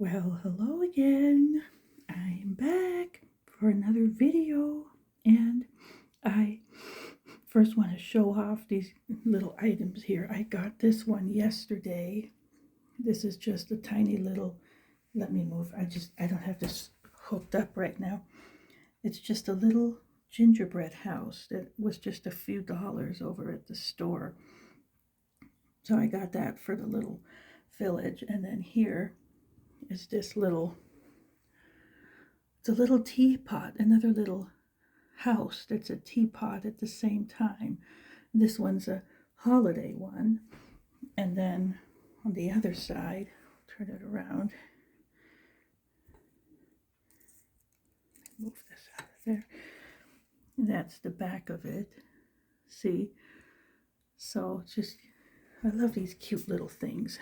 Well, hello again. I'm back for another video, and I first want to show off these little items here. I got this one yesterday. This is just a tiny little, let me move. I don't have this hooked up right now. It's just a little gingerbread house that was just a few dollars over at the store. So I got that for the little village, and then here is this little, it's a little teapot, another little house that's a teapot at the same time. This one's a holiday one. And then on the other side, turn it around, move this out of there. That's the back of it. See? So just, I love these cute little things.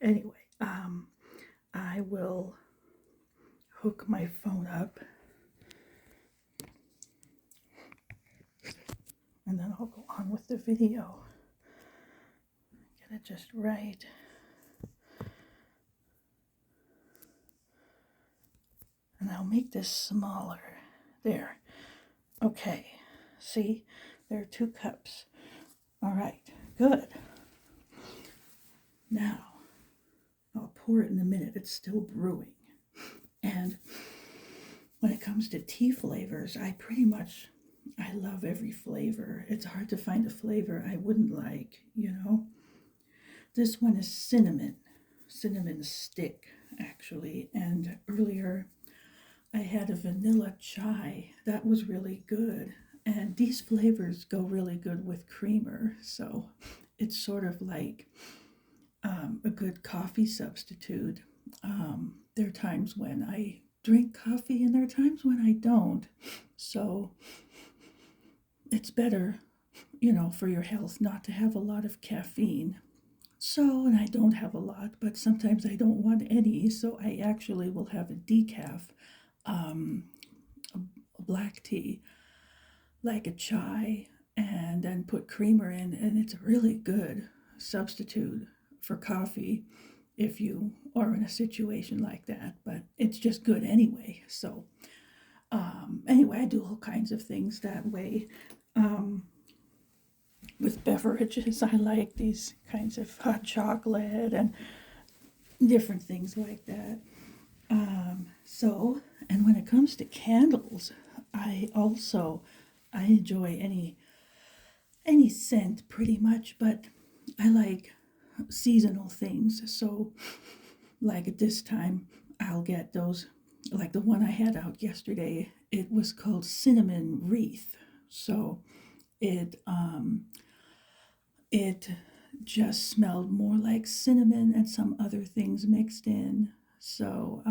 Anyway, I will hook my phone up and then I'll go on with the video. Get it just right. And I'll make this smaller. There. Okay. See? There are 2 cups. All right. Good. Now, I'll pour it in a minute. It's still brewing. And when it comes to tea flavors, I love every flavor. It's hard to find a flavor I wouldn't like, This one is cinnamon stick, actually. And earlier I had a vanilla chai. That was really good. And these flavors go really good with creamer. So it's sort of like a good coffee substitute. There are times when I drink coffee and there are times when I don't. So it's better, for your health not to have a lot of caffeine. So, and I don't have a lot, but sometimes I don't want any. So I actually will have a decaf, a black tea, like a chai, and then put creamer in. And it's a really good substitute for coffee if you are in a situation like that, but it's just good anyway. So anyway, I do all kinds of things that way. With beverages, I like these kinds of hot chocolate and different things like that. And when it comes to candles, I enjoy any scent pretty much, but I like seasonal things. So, like at this time, I'll get those, like the one I had out yesterday. It was called Cinnamon Wreath. So, it just smelled more like cinnamon and some other things mixed in. So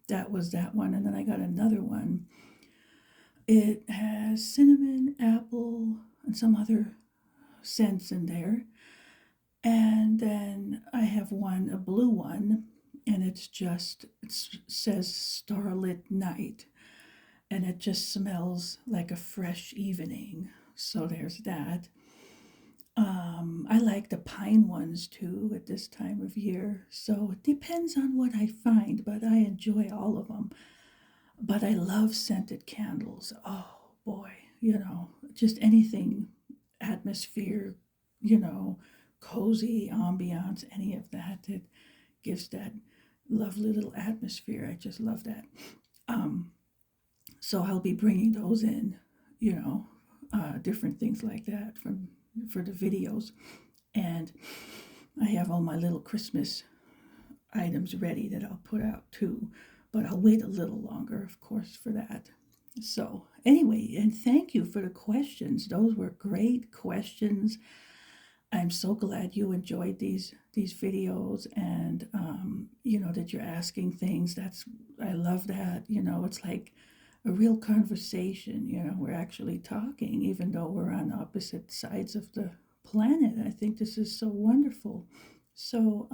that was that one. And then I got another one. It has cinnamon, apple, and some other scents in there. And then I have one, a blue one, and it says Starlit Night. And it just smells like a fresh evening. So there's that. I like the pine ones too at this time of year. So it depends on what I find, but I enjoy all of them. But I love scented candles. Oh boy, just anything atmosphere, cozy ambiance, any of that that gives that lovely little atmosphere. I just love that. So I'll be bringing those in, different things like that for the videos. And I have all my little Christmas items ready that I'll put out too, but I'll wait a little longer, of course, for that. So anyway, and thank you for the questions. Those were great questions. I'm so glad you enjoyed these videos, and that you're asking things. I love that. It's like a real conversation. We're actually talking, even though we're on opposite sides of the planet. I think this is so wonderful. So,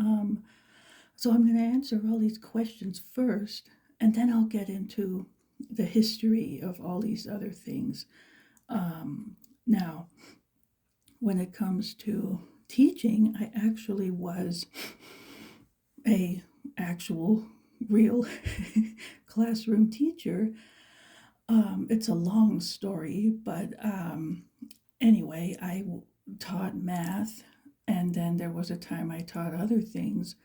so I'm going to answer all these questions first, and then I'll get into the history of all these other things. Now, when it comes to teaching, I actually was a actual real classroom teacher. It's a long story, but anyway, taught math, and then there was a time I taught other things,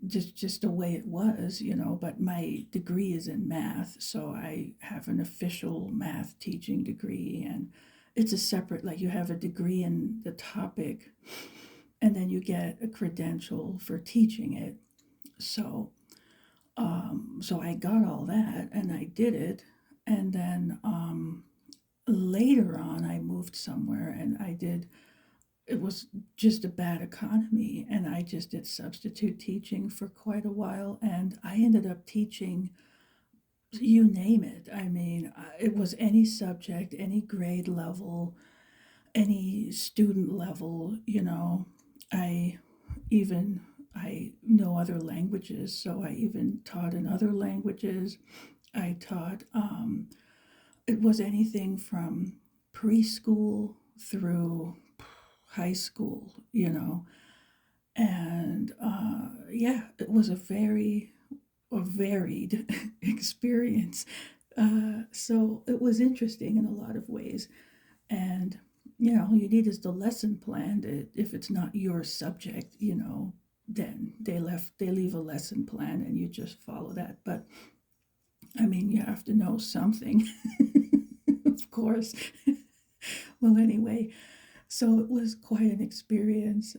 just the way it was, but my degree is in math, so I have an official math teaching degree, and it's a separate, like, you have a degree in the topic, and then you get a credential for teaching it. So so I got all that and I did it, and then later on I moved somewhere and I did, it was just a bad economy, and I just did substitute teaching for quite a while, and I ended up teaching, you name it. I mean, it was any subject, any grade level, any student level, I even, I know other languages, so I even taught in other languages. I taught, it was anything from preschool through high school, and yeah, it was a varied experience. So it was interesting in a lot of ways. And, all you need is the lesson plan. If it's not your subject, then they leave a lesson plan and you just follow that. But I mean, you have to know something, of course. Well, anyway, so it was quite an experience.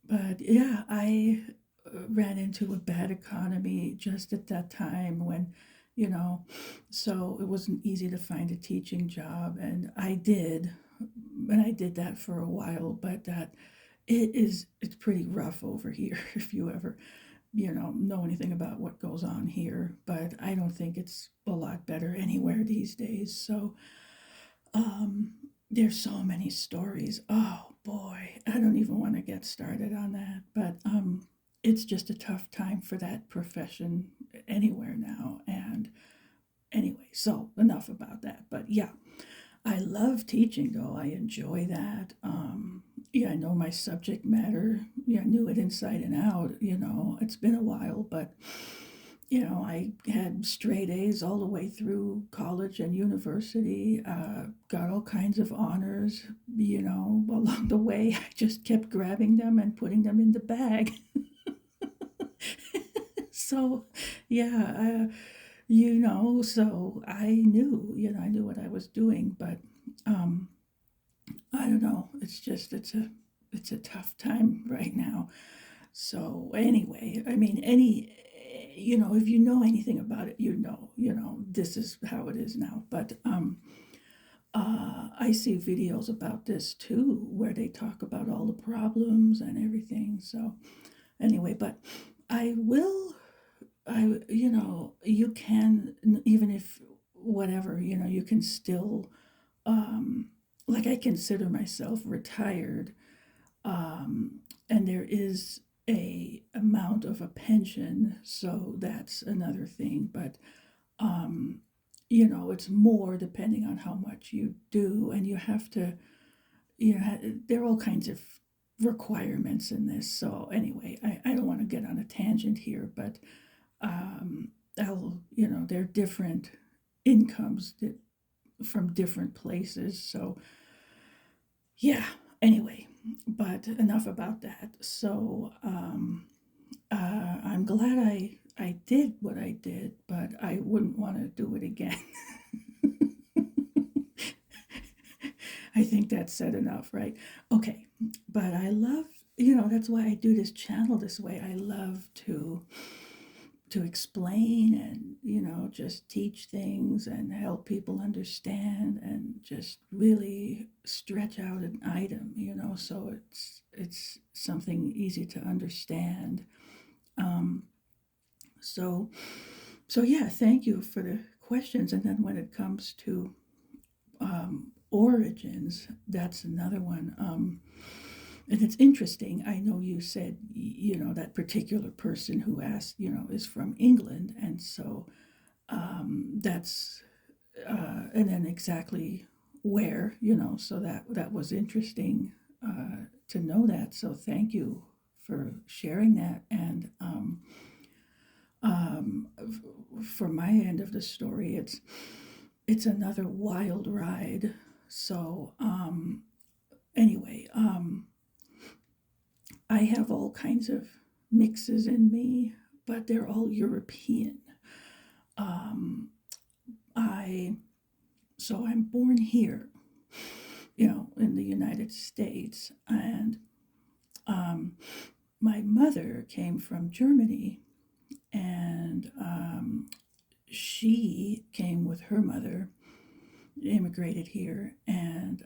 But yeah, I ran into a bad economy just at that time when, you know, so it wasn't easy to find a teaching job. And I did that for a while, but it's pretty rough over here if you ever, know anything about what goes on here. But I don't think it's a lot better anywhere these days. So, um, there's so many stories. Oh boy, I don't even want to get started on that. But it's just a tough time for that profession anywhere now. And anyway, so enough about that. But yeah, I love teaching though. I enjoy that. Yeah, I know my subject matter. Yeah, I knew it inside and out. It's been a while, but I had straight A's all the way through college and university, got all kinds of honors, along the way. I just kept grabbing them and putting them in the bag. So, yeah, so I knew what I was doing, but um, I don't know. It's a tough time right now. So anyway, I mean, if you know anything about it, this is how it is now. But I see videos about this too, where they talk about all the problems and everything. So anyway, but I will, you can, even if whatever, you can still, like, I consider myself retired, and there is a amount of a pension, so that's another thing. But it's more depending on how much you do, and you have to, there are all kinds of requirements in this. So anyway, I don't want to get on a tangent here, but there are different incomes from different places. So yeah, anyway, but enough about that. So I'm glad I did what I did, but I wouldn't want to do it again. I think that said enough, right? Okay, but I love, that's why I do this channel this way. I love to explain and, just teach things and help people understand and just really stretch out an item, so it's something easy to understand. um, so yeah, thank you for the questions. And then when it comes to origins, that's another one. And it's interesting. I know you said, that particular person who asked, is from England. And so that's, and then exactly where, so that was interesting to know that. So thank you for sharing that. And for my end of the story, it's another wild ride. So anyway, I have all kinds of mixes in me, but they're all European. Um, I so I'm born here, in the United States, and um, my mother came from Germany, and she came with her mother, immigrated here, and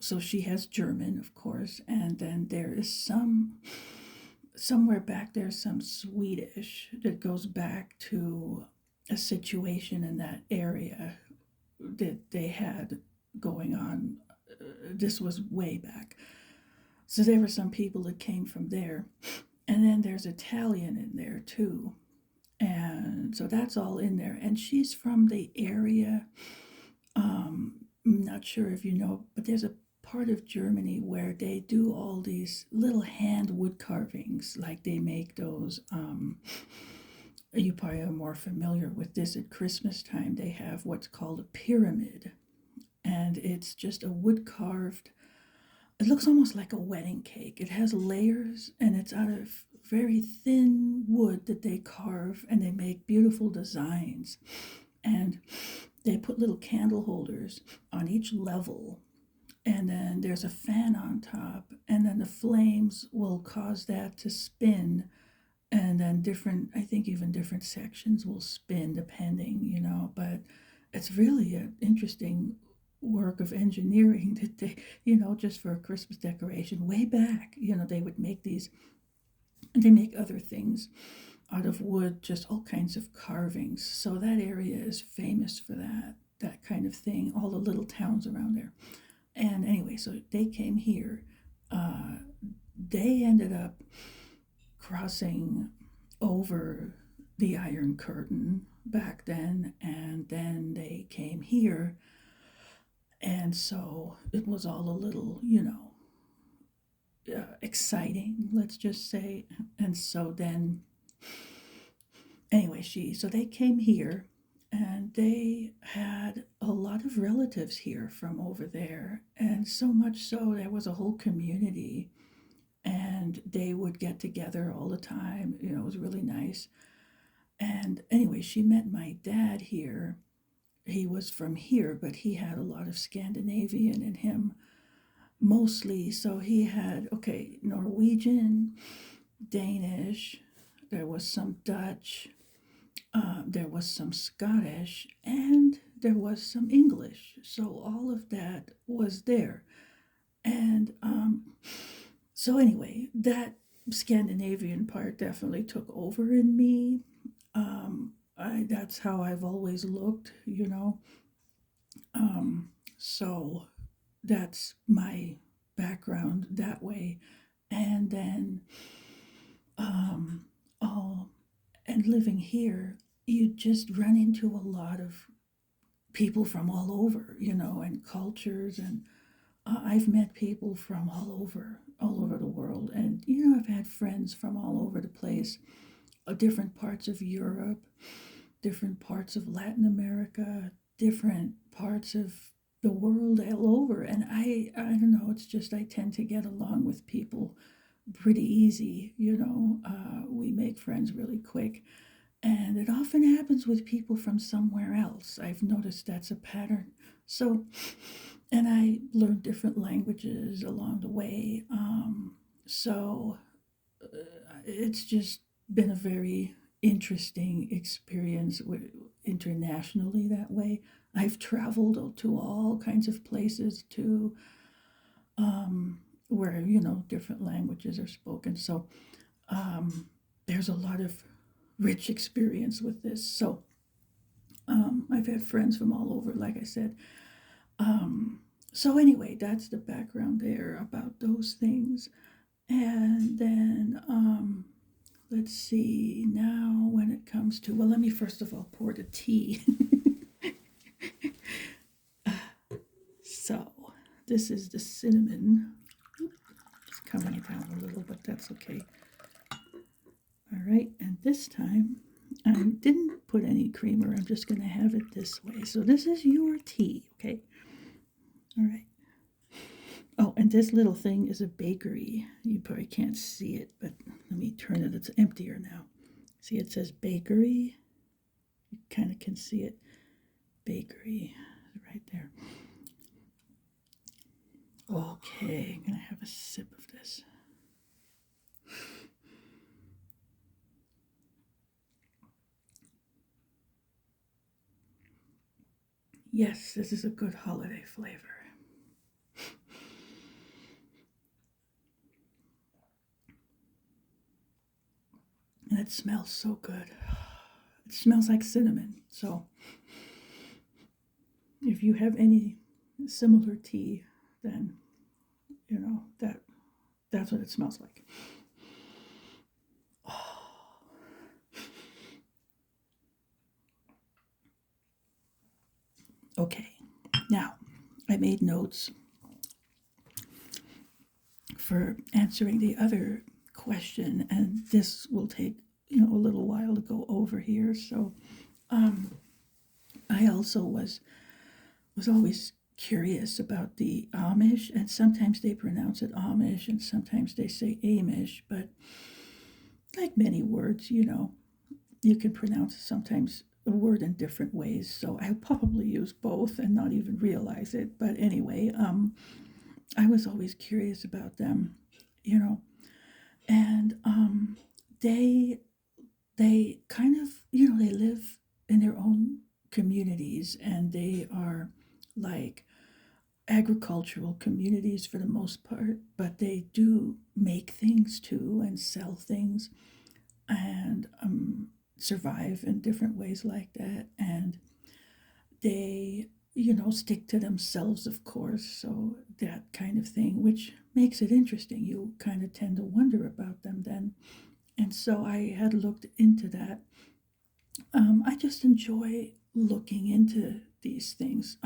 so she has German, of course, and then there is somewhere back there some Swedish that goes back to a situation in that area that they had going on. This was way back. So there were some people that came from there. And then there's Italian in there too. And so that's all in there. And she's from the area. I'm not sure if you know, but there's a part of Germany where they do all these little hand wood carvings. Like they make those. You probably are more familiar with this at Christmas time. They have what's called a pyramid. And it's just a wood carved, it looks almost like a wedding cake. It has layers and it's out of very thin wood that they carve, and they make beautiful designs. And they put little candle holders on each level, and then there's a fan on top, and then the flames will cause that to spin, and then different, I think even different sections will spin depending, but it's really an interesting work of engineering that they, just for a Christmas decoration way back, they would make these, and they make other things out of wood, just all kinds of carvings. So that area is famous for that kind of thing, all the little towns around there. And anyway, so they came here. They ended up crossing over the Iron Curtain back then, and then they came here. And so it was all a little, exciting, let's just say. And so then, anyway, so they came here, and they had a lot of relatives here from over there. And so much so, there was a whole community, and they would get together all the time. It was really nice. And anyway, she met my dad here. He was from here, but he had a lot of Scandinavian in him, mostly. So he had, okay, Norwegian, Danish, there was some Dutch, there was some Scottish, and there was some English. So all of that was there. And so anyway, that Scandinavian part definitely took over in me. That's how I've always looked, So that's my background that way. And then, oh, and living here, you just run into a lot of people from all over, and cultures. And I've met people from all over the world. And, I've had friends from all over the place, different parts of Europe, different parts of Latin America, different parts of the world all over. And I don't know, it's just I tend to get along with people pretty easy, we make friends really quick. And it often happens with people from somewhere else. I've noticed that's a pattern. So, and I learned different languages along the way. So it's just been a very interesting experience internationally that way. I've traveled to all kinds of places too, where, different languages are spoken. So there's a lot of rich experience with this. So I've had friends from all over, like I said. So anyway, that's the background there about those things. And then let's see, now when it comes to, well, let me first of all pour the tea. So this is the cinnamon. It's coming down a little, but that's okay. All right, and this time I didn't put any creamer. I'm just going to have it this way. So this is your tea, okay? All right. Oh, and this little thing is a bakery. You probably can't see it, but let me turn it. It's emptier now. See, it says bakery. You kind of can see it. Bakery right there. Okay, I'm going to have a sip of this. Yes, this is a good holiday flavor. And it smells so good. It smells like cinnamon. So if you have any similar tea, then you know that's what it smells like. Okay, now I made notes for answering the other question, and this will take a little while to go over here. So I also was always curious about the Amish, and sometimes they pronounce it Amish and sometimes they say Amish, but like many words, you can pronounce sometimes a word in different ways. So I'll probably use both and not even realize it. But anyway, I was always curious about them, and they kind of they live in their own communities, and they are like agricultural communities for the most part, but they do make things too and sell things and survive in different ways like that. And they, stick to themselves, of course, so that kind of thing, which makes it interesting. You kind of tend to wonder about them then. And so I had looked into that. I just enjoy looking into these things.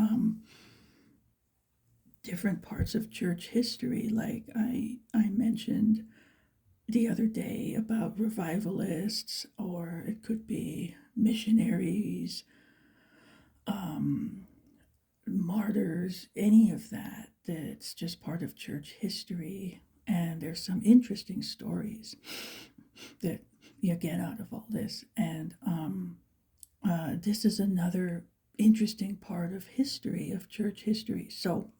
Different parts of church history, like I mentioned the other day about revivalists, or it could be missionaries, um, martyrs, any of that. That's just part of church history. And there's some interesting stories that you get out of all this. And this is another interesting part of history, of church history. So,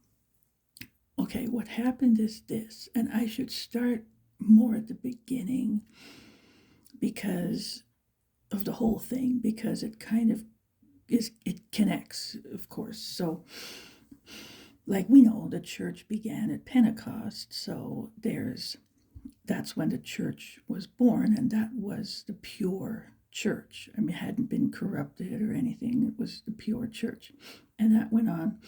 okay, what happened is this, and I should start more at the beginning because of the whole thing, because it kind of it connects, of course. So, like we know, the church began at Pentecost, so that's when the church was born, and that was the pure church. I mean, it hadn't been corrupted or anything. It was the pure church, and that went on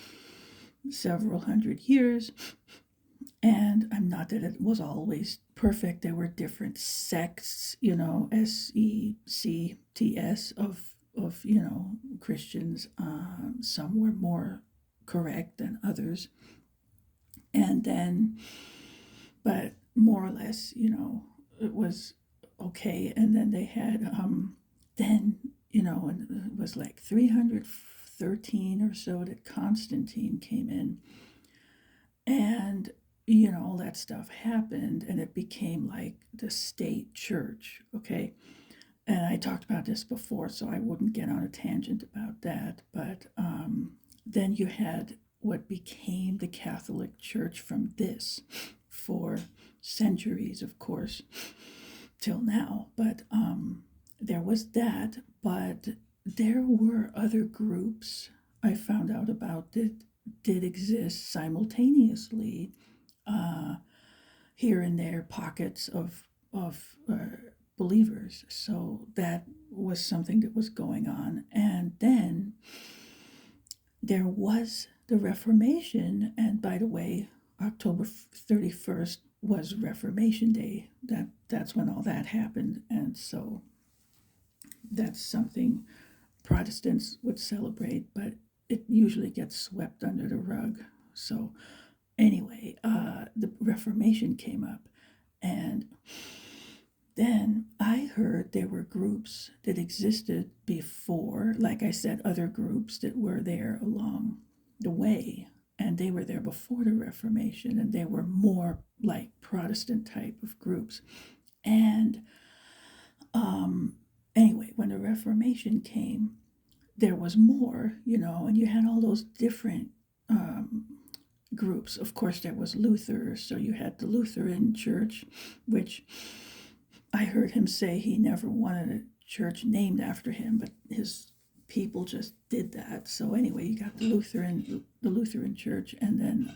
several hundred years. And I'm not that it was always perfect. There were different sects, SECTS of Christians. Some were more correct than others, and then, but more or less, it was okay. And then they had then and it was like 313 or so that Constantine came in, and all that stuff happened, and it became like the state church, okay? And I talked about this before, so I wouldn't get on a tangent about that. But then you had what became the Catholic Church from this for centuries, of course, till now. But there was that, but there were other groups I found out about that did exist simultaneously, here and there, pockets of believers. So that was something that was going on. And then there was the Reformation, and by the way, October 31st was Reformation Day. That's when all that happened, and so that's something Protestants would celebrate, but it usually gets swept under the rug. So anyway, the Reformation came up, And then I heard there were groups that existed before, like I said, other groups that were there along the way, and they were there before the Reformation, and they were more like Protestant type of groups. And anyway, when the Reformation came, there was more, and you had all those different groups. Of course, there was Luther, so you had the Lutheran Church, which I heard him say he never wanted a church named after him, but his people just did that. So anyway, you got the Lutheran Church, and then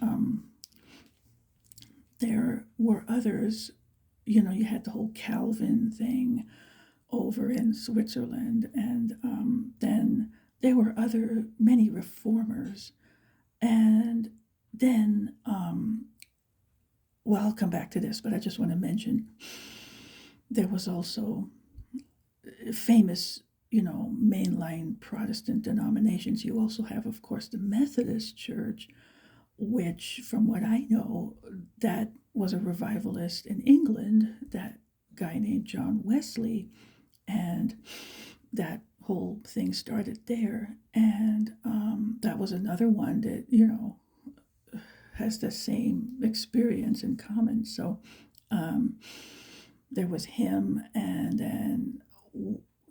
there were others. You had the whole Calvin thing over in Switzerland, and then there were many reformers, and then well, I'll come back to this, but I just want to mention there was also famous, mainline Protestant denominations. You also have, of course, the Methodist Church, which, from what I know, that was a revivalist in England, that guy named John Wesley, and that whole thing started there. And that was another one that, has the same experience in common. So there was him, and then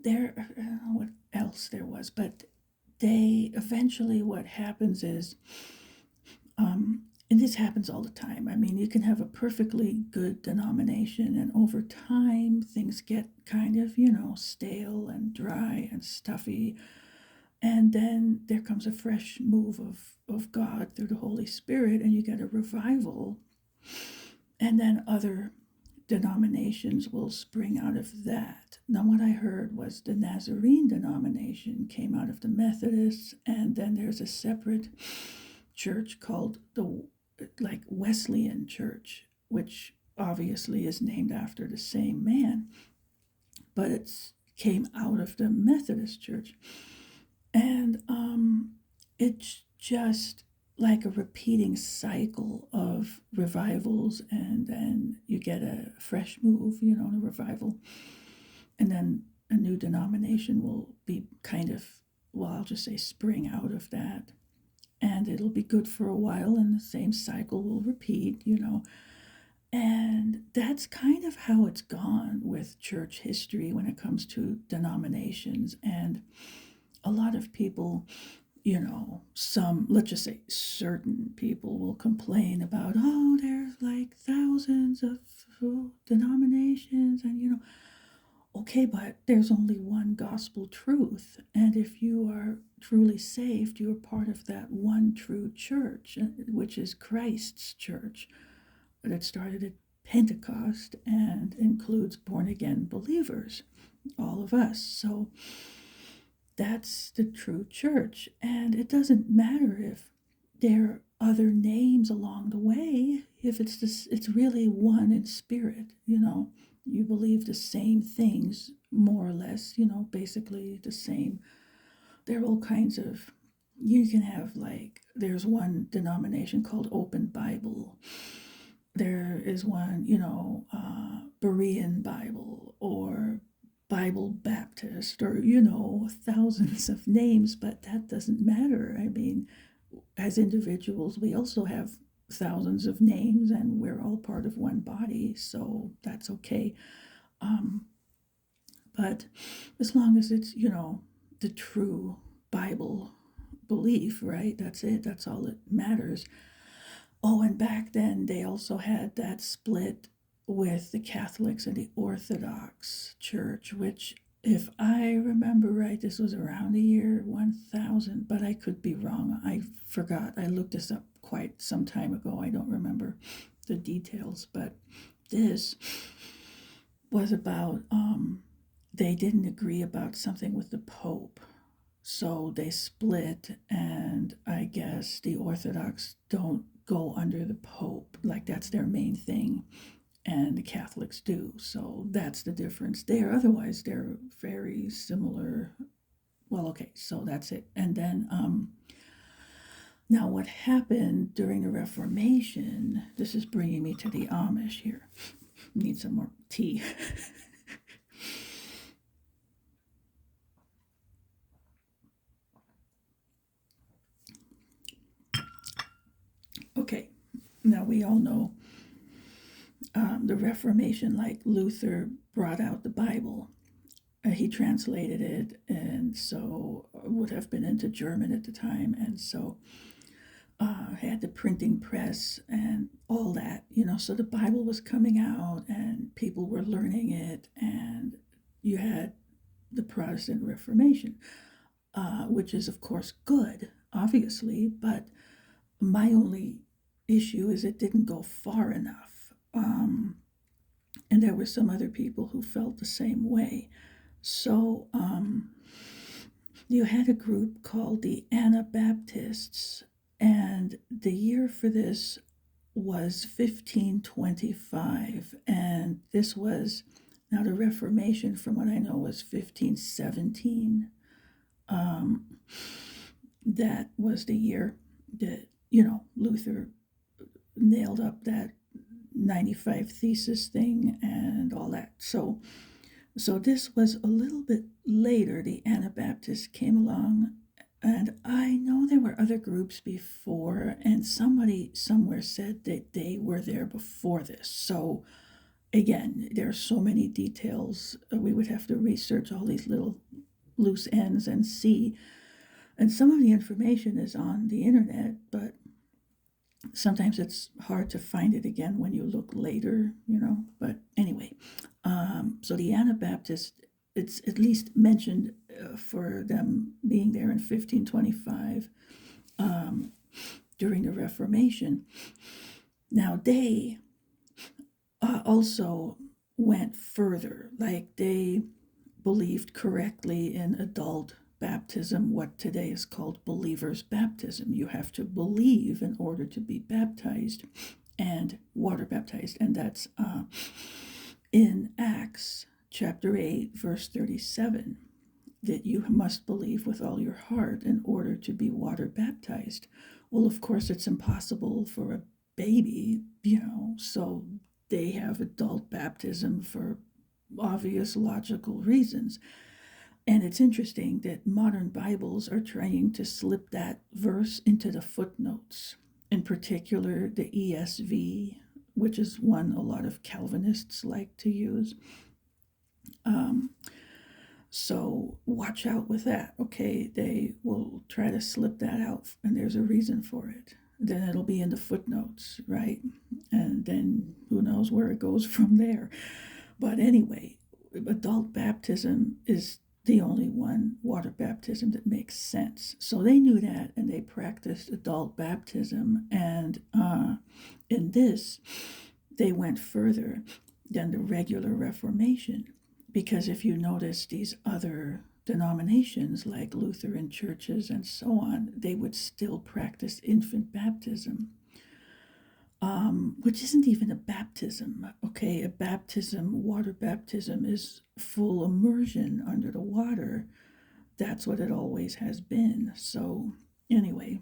there, I don't know what else there was, but they eventually, what happens is, and this happens all the time. I mean, you can have a perfectly good denomination, and over time, things get kind of, stale and dry and stuffy. And then there comes a fresh move of God through the Holy Spirit, and you get a revival. And then other denominations will spring out of that. Now, what I heard was the Nazarene denomination came out of the Methodists, and then there's a separate church called the Wesleyan Church, which obviously is named after the same man, but it came out of the Methodist Church. And it's just like a repeating cycle of revivals, and then you get a fresh move, a revival, and then a new denomination will be kind of, well, I'll just say spring out of that, and it'll be good for a while, and the same cycle will repeat, and that's kind of how it's gone with church history when it comes to denominations. And a lot of people, let's just say certain people will complain about, oh, there's like thousands of denominations, and okay, but there's only one gospel truth, and if you are truly saved, you are part of that one true church, which is Christ's church, that started at Pentecost and includes born again believers, all of us. So that's the true church. And it doesn't matter if there are other names along the way, if it's really one in spirit. You believe the same things, more or less, basically the same. There are all kinds of, you can have, like, there's one denomination called Open Bible. There is one, Berean Bible, or Bible Baptist, or, thousands of names, but that doesn't matter. I mean, as individuals, we also have thousands of names, and we're all part of one body, so that's okay. But as long as it's, the true Bible belief, right? That's it. That's all that matters. Oh, and back then they also had that split with the Catholics and the Orthodox Church, which, if I remember right, this was around the year 1000, but I could be wrong. I forgot. I looked this up quite some time ago. I don't remember the details, but this was about, they didn't agree about something with the Pope. So they split, and I guess the Orthodox don't go under the Pope. Like, that's their main thing, and the Catholics do. So that's the difference there. Otherwise, they're very similar. Well, okay, so that's it. And then, now what happened during the Reformation, this is bringing me to the Amish here. Need some more tea. Okay, now we all know the Reformation, like Luther brought out the Bible. He translated it, and so would have been into German at the time, and so had the printing press and all that, So the Bible was coming out, and people were learning it, and you had the Protestant Reformation, which is, of course, good, obviously, but my only issue is it didn't go far enough. And there were some other people who felt the same way. So you had a group called the Anabaptists, and the year for this was 1525. And this was, now the Reformation, from what I know, was 1517. That was the year that, Luther nailed up that 95 thesis thing and all that. So this was a little bit later. The Anabaptists came along, and I know there were other groups before, and somebody somewhere said that they were there before this. So again, there are so many details. We would have to research all these little loose ends and see. And some of the information is on the internet, but sometimes it's hard to find it again when you look later, But anyway, so the Anabaptists, it's at least mentioned for them being there in 1525 during the Reformation. Now, they also went further, like they believed correctly in adult baptism, what today is called believer's baptism. You have to believe in order to be baptized and water baptized. And that's in Acts chapter 8, verse 37, that you must believe with all your heart in order to be water baptized. Well, of course, it's impossible for a baby, so they have adult baptism for obvious logical reasons. And it's interesting that modern Bibles are trying to slip that verse into the footnotes, in particular the ESV, which is one a lot of Calvinists like to use. So watch out with that, okay? They will try to slip that out, and there's a reason for it. Then it'll be in the footnotes, right? And then who knows where it goes from there. But anyway, adult baptism is the only one, water baptism, that makes sense. So they knew that, and they practiced adult baptism. And in this, they went further than the regular Reformation. Because if you notice these other denominations like Lutheran churches and so on, they would still practice infant baptism. Which isn't even a baptism, okay? A baptism, water baptism, is full immersion under the water. That's what it always has been. So, anyway,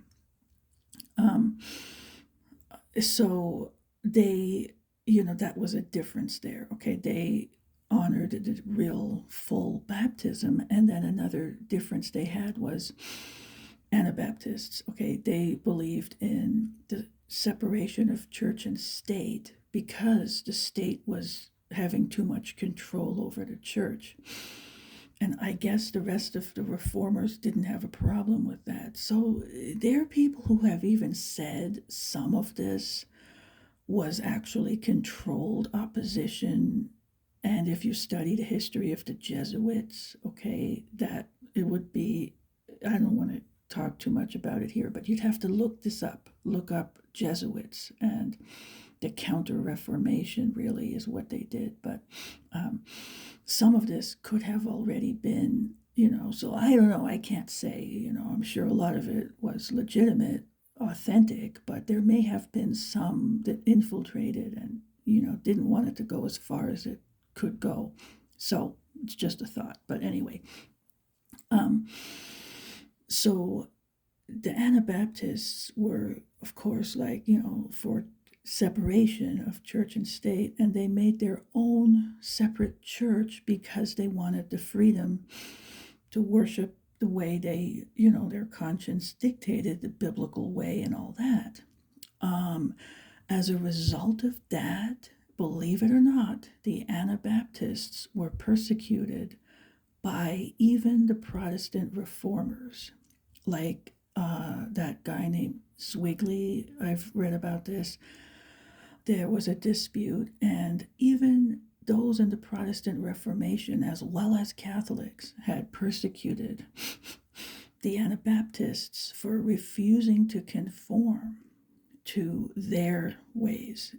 so they, that was a difference there, okay? They honored the real full baptism. And then another difference they had was Anabaptists, okay? They believed in the separation of church and state because the state was having too much control over the church. And I guess the rest of the reformers didn't have a problem with that. So there are people who have even said some of this was actually controlled opposition. And if you study the history of the Jesuits, okay, that it would be, I don't want to talk too much about it here, but you'd have to look this up. Look up Jesuits, and the Counter-Reformation really is what they did. But some of this could have already been, so I don't know. I can't say, I'm sure a lot of it was legitimate, authentic, but there may have been some that infiltrated and, didn't want it to go as far as it could go. So it's just a thought. But anyway, so the Anabaptists were, of course, like, for separation of church and state, and they made their own separate church because they wanted the freedom to worship the way they, their conscience dictated, the biblical way and all that. As a result of that, believe it or not, the Anabaptists were persecuted by even the Protestant reformers, like that guy named Zwingli. I've read about this. There was a dispute, and even those in the Protestant Reformation, as well as Catholics, had persecuted the Anabaptists for refusing to conform to their ways,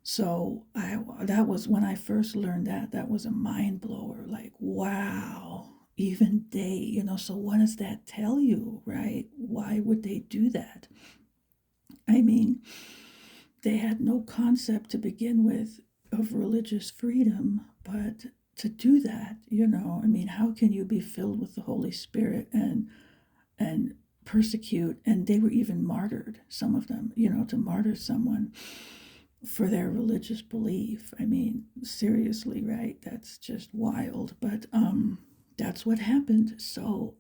So that was when I first learned that was a mind blower. Like, wow, even they, so what does that tell you, right? Why would they do that? I mean, they had no concept to begin with of religious freedom, but to do that, how can you be filled with the Holy Spirit and persecute? And they were even martyred, some of them, to martyr someone for their religious belief. I mean, seriously, right? That's just wild. But that's what happened. So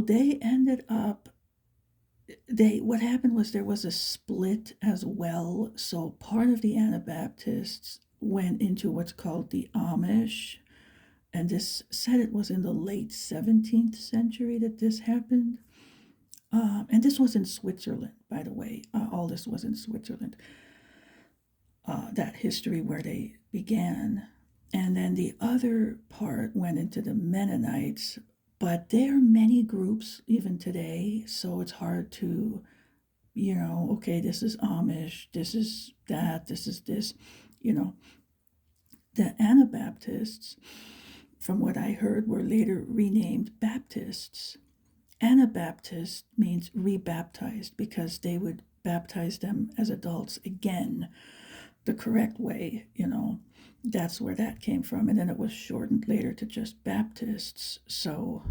they ended up, what happened was there was a split as well. So part of the Anabaptists went into what's called the Amish, and this said it was in the late 17th century that this happened. And this was in Switzerland, by the way. All this was in Switzerland, that history where they began. And then the other part went into the Mennonites, but there are many groups even today, so it's hard to, okay, this is Amish, this is that, this is this, The Anabaptists, from what I heard, were later renamed Baptists. Anabaptist means rebaptized because they would baptize them as adults again, the correct way, That's where that came from. And then it was shortened later to just Baptists. So,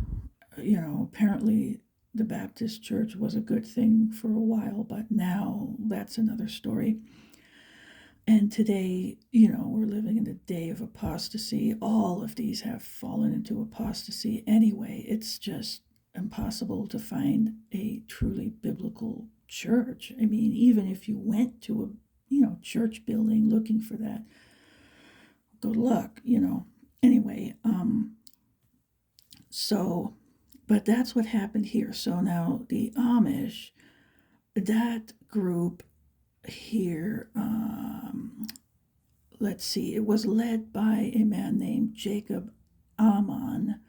apparently the Baptist church was a good thing for a while, but now that's another story. And today, we're living in the day of apostasy. All of these have fallen into apostasy anyway. It's just impossible to find a truly biblical church. I mean, even if you went to a church building looking for that, good luck, Anyway, but that's what happened here. So now the Amish, that group here, let's see, it was led by a man named Jacob Ammann.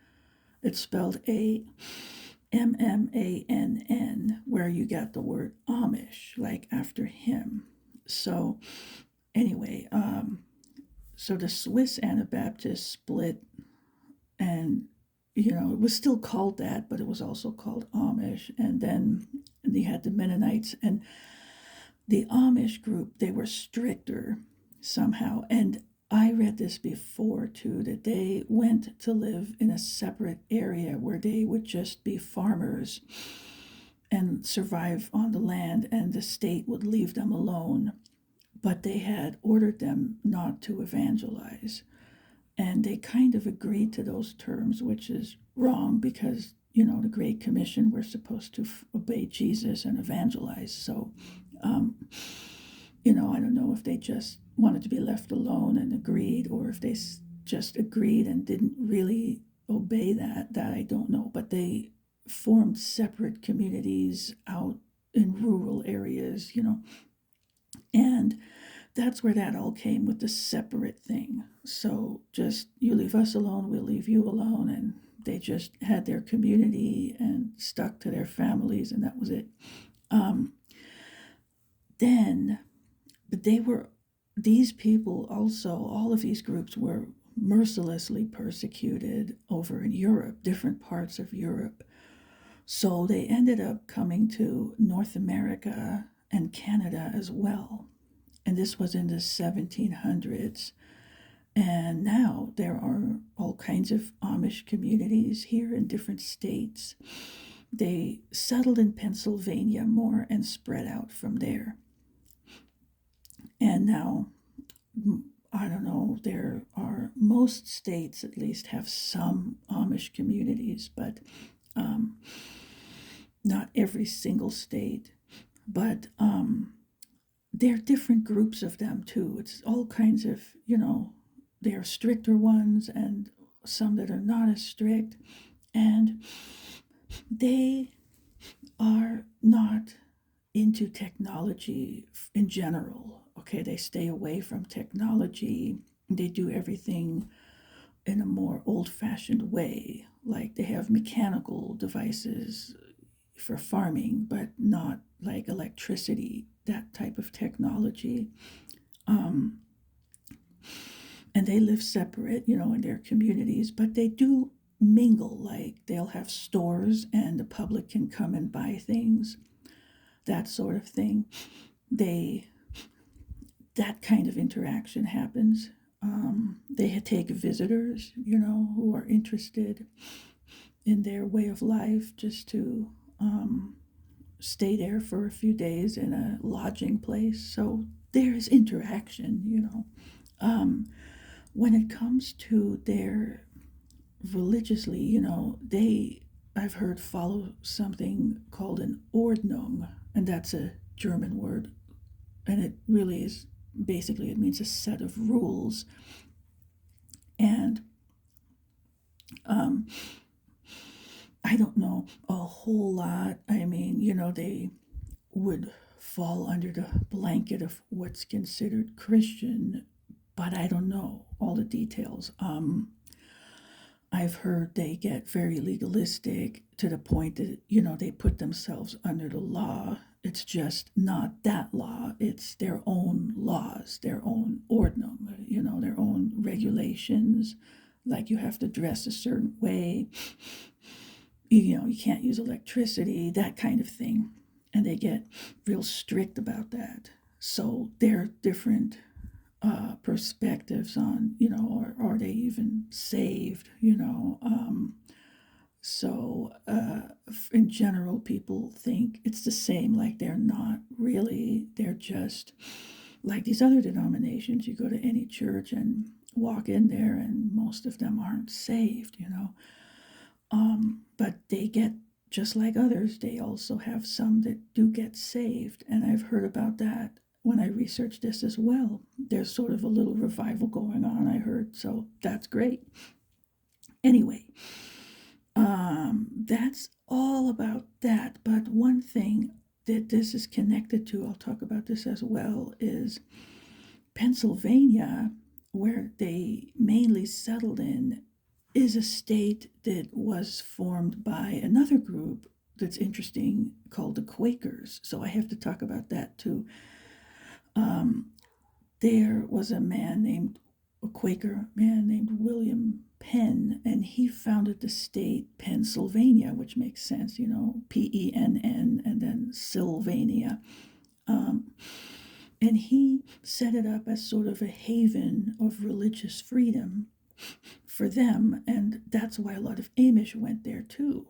It's spelled Ammann, where you got the word Amish, like after him. So anyway, so the Swiss Anabaptists split, and it was still called that, but it was also called Amish. And then they had the Mennonites, and the Amish group, they were stricter somehow. And I read this before too, that they went to live in a separate area where they would just be farmers and survive on the land, and the state would leave them alone. But they had ordered them not to evangelize. And they kind of agreed to those terms, which is wrong because, the Great Commission, we're supposed to obey Jesus and evangelize. So, I don't know if they just wanted to be left alone and agreed, or if they just agreed and didn't really obey that I don't know. But they formed separate communities out in rural areas, and that's where that all came, with the separate thing. So just, you leave us alone, we'll leave you alone. And they just had their community and stuck to their families, and that was it. But these people also, all of these groups were mercilessly persecuted over in Europe, different parts of Europe. So they ended up coming to North America and Canada as well. And this was in the 1700s. And now there are all kinds of Amish communities here in different states. they settled in Pennsylvania more and spread out from there. And now, I don't know, there are, most states at least have some Amish communities, but not every single state. But there are different groups of them too. It's all kinds of, there are stricter ones and some that are not as strict. And they are not into technology in general. Okay, they stay away from technology. They do everything in a more old fashioned way. Like they have mechanical devices for farming, but not like electricity, that type of technology. Um, and they live separate, in their communities, but they do mingle. Like they'll have stores and the public can come and buy things, that sort of thing. They that kind of interaction happens. They take visitors, who are interested in their way of life, just to stay there for a few days in a lodging place. So there's interaction. When it comes to their religiously, they, I've heard, follow something called an Ordnung, and that's a German word, and it really is, basically, it means a set of rules. And I don't know a whole lot. I mean, they would fall under the blanket of what's considered Christian, but I don't know all the details. I've heard they get very legalistic to the point that, they put themselves under the law. It's just not that law, it's their own laws, their own ordnung, their own regulations. Like you have to dress a certain way, you can't use electricity, that kind of thing. And they get real strict about that. So there are different perspectives on, are they even saved, So in general, people think it's the same, like they're not really, they're just like these other denominations. You go to any church and walk in there, and most of them aren't saved, But they get, just like others, they also have some that do get saved. And I've heard about that when I researched this as well. There's sort of a little revival going on, I heard. So that's great. Anyway, that's all about that. But one thing that this is connected to, I'll talk about this as well, is Pennsylvania, where they mainly settled in, is a state that was formed by another group that's interesting called the Quakers. So I have to talk about that too. There was a Quaker man named William Penn, and he founded the state Pennsylvania, which makes sense, Penn, and then Sylvania. And he set it up as sort of a haven of religious freedom for them, and that's why a lot of Amish went there too.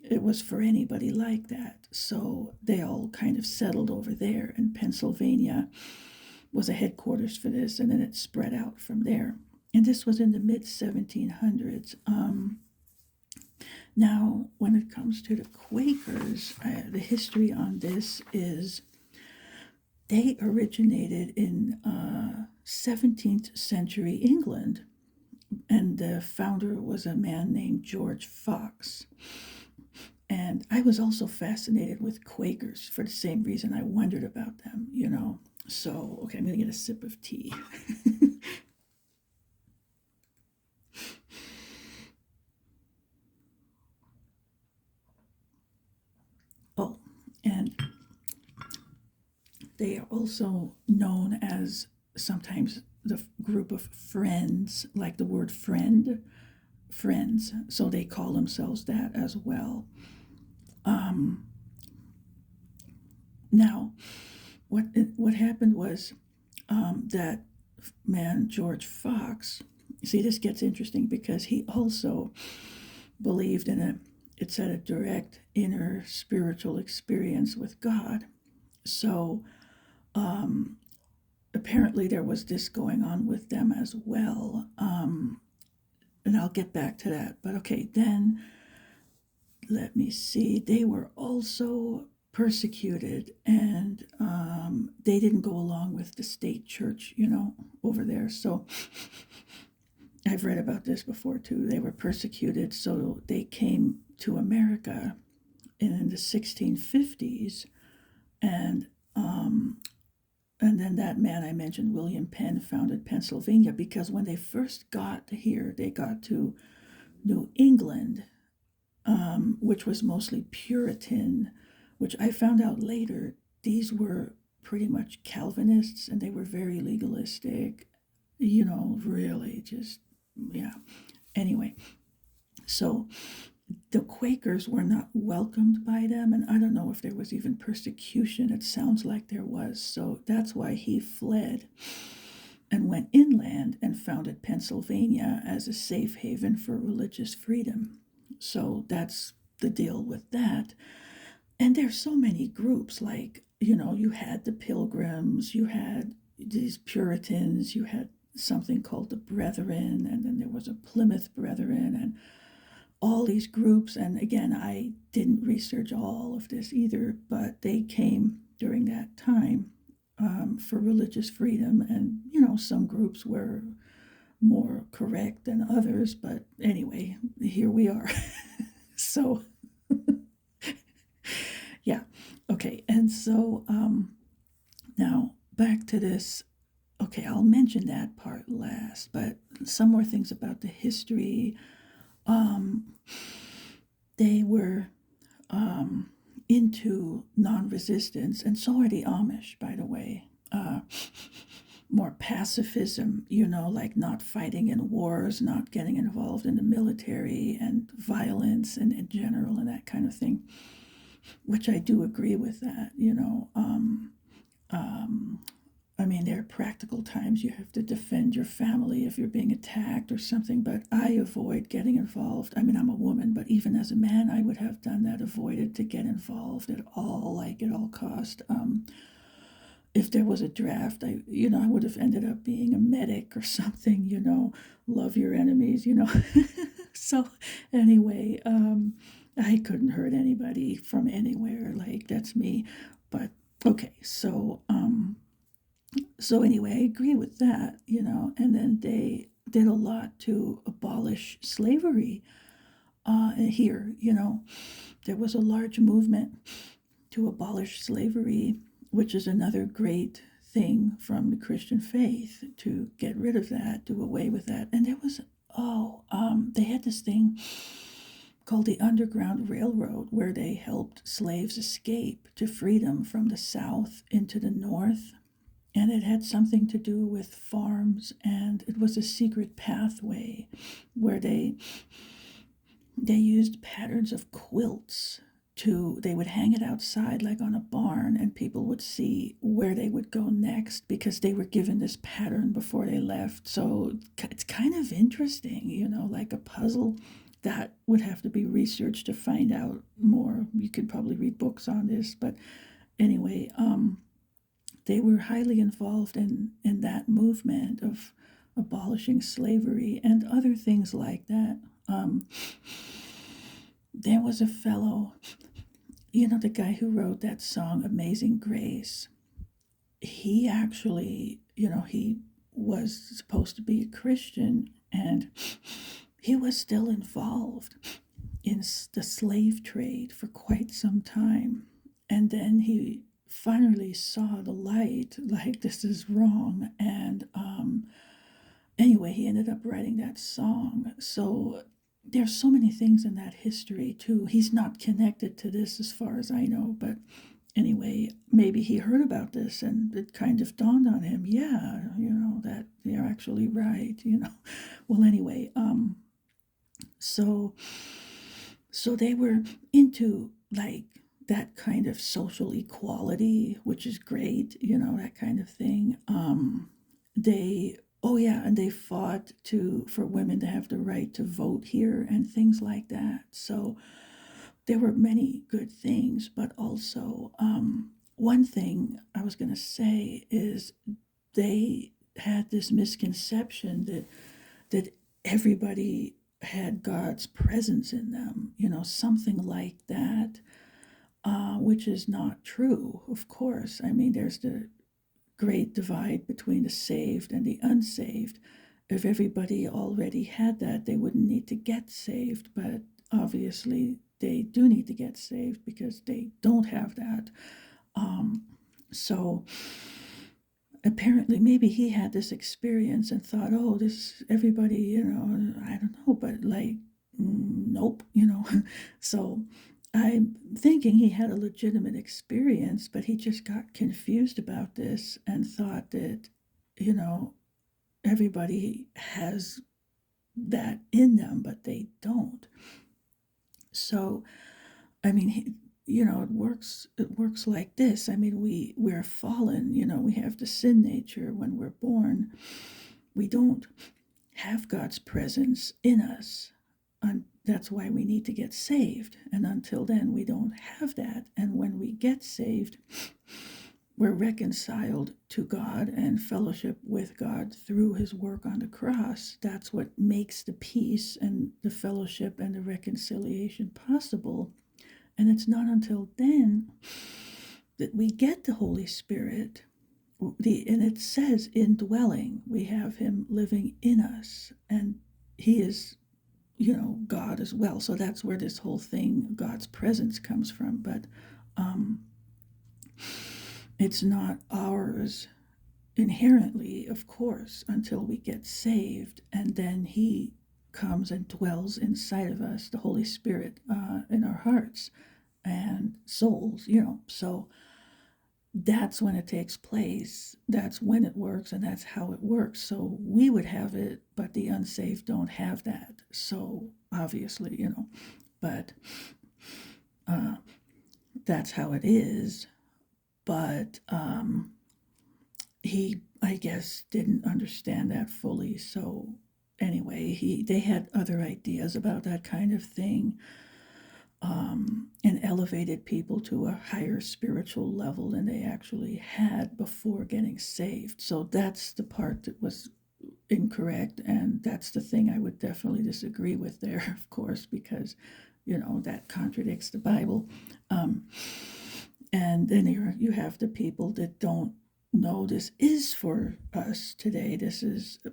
It was for anybody like that. So they all kind of settled over there, and Pennsylvania was a headquarters for this, and then it spread out from there. And this was in the mid 1700s. Now, when it comes to the Quakers, the history on this is they originated in 17th century England, and the founder was a man named George Fox. And I was also fascinated with Quakers for the same reason I wondered about them, So, okay, I'm going to get a sip of tea. Oh, and they are also known as sometimes the group of friends, like the word friend, friends. So they call themselves that as well. Now, what happened was that man George Fox. See, this gets interesting because he also believed in it's at a direct inner spiritual experience with God. So apparently there was this going on with them as well. And I'll get back to that. But okay, then let me see. They were also persecuted, and they didn't go along with the state church, over there. So I've read about this before too. They were persecuted, so they came to America in the 1650s, and and then that man I mentioned, William Penn, founded Pennsylvania, because when they first got here, they got to New England, which was mostly Puritan, which I found out later, these were pretty much Calvinists, and they were very legalistic, really just, yeah. Anyway, so the Quakers were not welcomed by them, and I don't know if there was even persecution. It sounds like there was. So that's why he fled and went inland and founded Pennsylvania as a safe haven for religious freedom. So that's the deal with that. And there's so many groups, like, you had the Pilgrims, you had these Puritans, you had something called the Brethren, and then there was a Plymouth Brethren, and all these groups. And again, I didn't research all of this either, but they came during that time for religious freedom. And, some groups were more correct than others. But anyway, here we are. So, yeah. Okay. And so now back to this. Okay, I'll mention that part last, but some more things about the history. They were into non-resistance, and so are the Amish, by the way. More pacifism, like not fighting in wars, not getting involved in the military and violence and in general and that kind of thing, which I do agree with that. I mean, there are practical times you have to defend your family if you're being attacked or something, but I avoid getting involved. I mean, I'm a woman, but even as a man, I would have done that, avoided to get involved at all, like at all cost. If there was a draft, I would have ended up being a medic or something, love your enemies. So anyway, I couldn't hurt anybody from anywhere. Like, that's me. But okay, so anyway, I agree with that, and then they did a lot to abolish slavery here. There was a large movement to abolish slavery, which is another great thing from the Christian faith, to get rid of that, do away with that. And there was, they had this thing called the Underground Railroad, where they helped slaves escape to freedom from the South into the North. And it had something to do with farms, and it was a secret pathway where they used patterns of quilts. They would hang it outside like on a barn, and people would see where they would go next because they were given this pattern before they left. So it's kind of interesting, like a puzzle that would have to be researched to find out more. You could probably read books on this, but anyway, they were highly involved in that movement of abolishing slavery and other things like that. There was a fellow, the guy who wrote that song, Amazing Grace. He actually, he was supposed to be a Christian, and he was still involved in the slave trade for quite some time. And then he finally saw the light, like, this is wrong. And anyway, he ended up writing that song. So there's so many things in that history too. He's not connected to this as far as I know, but anyway, maybe he heard about this and it kind of dawned on him, yeah, that they're actually right. Well, anyway, so they were into, like, that kind of social equality, which is great, that kind of thing. And they fought for women to have the right to vote here and things like that. So there were many good things, but also one thing I was going to say is they had this misconception that everybody had God's presence in them, something like that, which is not true, of course. I mean, there's the great divide between the saved and the unsaved. If everybody already had that, they wouldn't need to get saved, but obviously they do need to get saved because they don't have that. So apparently maybe he had this experience and thought, oh, this everybody, I don't know, but like, nope. So I'm thinking he had a legitimate experience, but he just got confused about this and thought that, you know everybody has that in them, but they don't. So I mean, it works like this. I mean, we're fallen. We have the sin nature when we're born. We don't have God's presence in us, and that's why we need to get saved. And until then, we don't have that. And when we get saved, we're reconciled to God and fellowship with God through his work on the cross. That's what makes the peace and the fellowship and the reconciliation possible. And it's not until then that we get the Holy Spirit. And it says indwelling. We have him living in us. And he is, God as well. So that's where this whole thing, God's presence, comes from. But it's not ours inherently, of course, until we get saved. And then he comes and dwells inside of us, the Holy Spirit, in our hearts and souls, So that's when it takes place. That's when it works, and that's how it works. So we would have it, but the unsaved don't have that. So obviously, but that's how it is. But he, I guess, didn't understand that fully. So anyway, they had other ideas about that kind of thing, and elevated people to a higher spiritual level than they actually had before getting saved. So that's the part that was incorrect, and that's the thing I would definitely disagree with there, of course, because that contradicts the Bible. And then you have the people that don't know this is for us today. This is a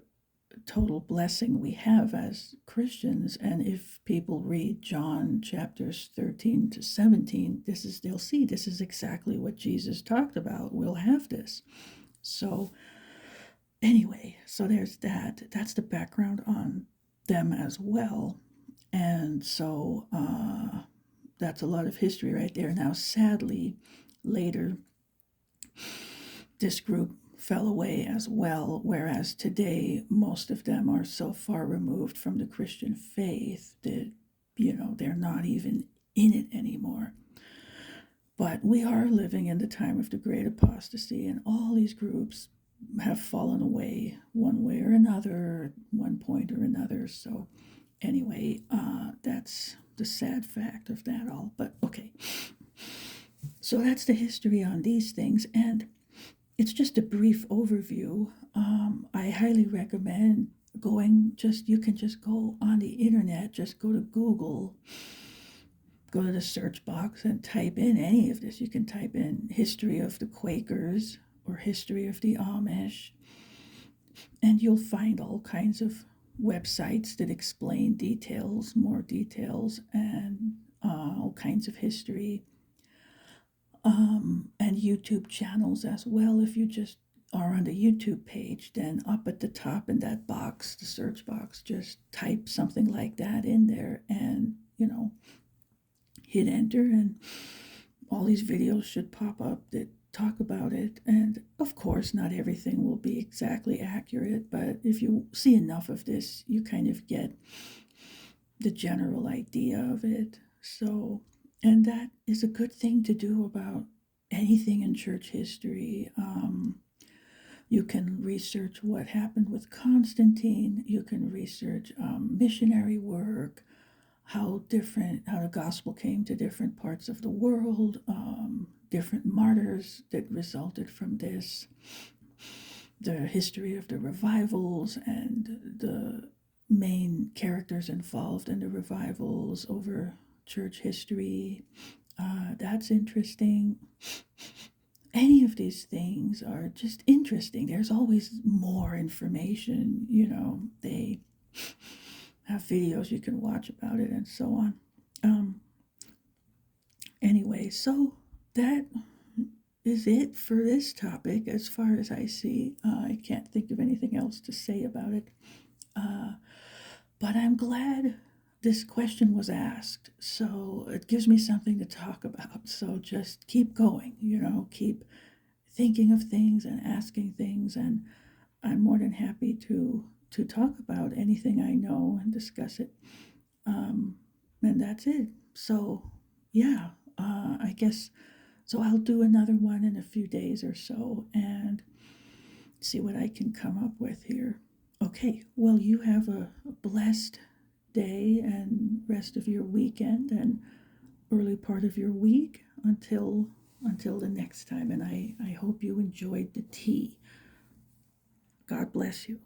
total blessing we have as Christians. And if people read John chapters 13 to 17, they'll see this is exactly what Jesus talked about. We'll have this. So anyway, so there's that. That's the background on them as well. And so that's a lot of history right there. Now, sadly, later, this group fell away as well, whereas today, most of them are so far removed from the Christian faith that, they're not even in it anymore. But we are living in the time of the great apostasy, and all these groups have fallen away one way or another, one point or another. So anyway, that's the sad fact of that all. But okay, so that's the history on these things, and it's just a brief overview. I highly recommend you can just go on the internet, just go to Google, go to the search box and type in any of this. You can type in history of the Quakers or history of the Amish, and you'll find all kinds of websites that explain more details, and all kinds of history, and YouTube channels as well. If you just are on the YouTube page, then up at the top in that box, the search box, just type something like that in there and, hit enter, and all these videos should pop up that talk about it. And of course, not everything will be exactly accurate, but if you see enough of this, you kind of get the general idea of it. So, and that is a good thing to do about anything in church history. You can research what happened with Constantine. You can research missionary work. how the gospel came to different parts of the world, different martyrs that resulted from this, the history of the revivals, and the main characters involved in the revivals over church history. That's interesting. Any of these things are just interesting. There's always more information, they have videos you can watch about it and so on. Um, anyway, so that is it for this topic as far as I see. I can't think of anything else to say about it. But I'm glad this question was asked. So it gives me something to talk about. So just keep going, keep thinking of things and asking things. And I'm more than happy to talk about anything I know and discuss it. And that's it. So, yeah, I guess. So I'll do another one in a few days or so and see what I can come up with here. Okay, well, you have a blessed day and rest of your weekend and early part of your week until the next time. And I hope you enjoyed the tea. God bless you.